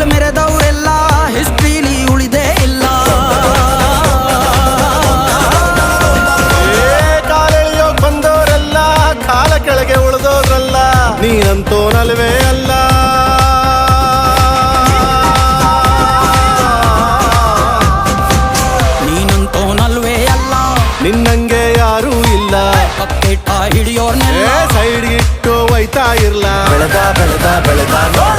ಕಾಲ್ ಮೆರೆದವರೆಲ್ಲ ಹಿಸ್ಟ್ರಿಲಿ ಉಳಿದೇ ಇಲ್ಲ. ಕಾಲೆಳೆಯೋಕ್ ಬಂದವರೆಲ್ಲ ಕಾಲ ಕೆಳಗೆ ಉಳಿದೋದ್ರಲ್ಲ, ನೀನಂತೋನಲ್ವೇ ಅಲ್ಲ. ನೀನಂತೋನಲ್ವೇ ಅಲ್ಲ, ನಿನ್ನಂಗೆ ಯಾರೂ ಇಲ್ಲ. ಪಕ್ಕೇಟ ಹಿಡಿಯೋರ್ನೆಲ್ಲ ಸೈಡ್ ಇಟ್ಟು ಒಯ್ತಾ ಇರ್ಲ. ಬೆಳೆದ ಬೆಳೆದ ಬೆಳೆದ ನೋಡ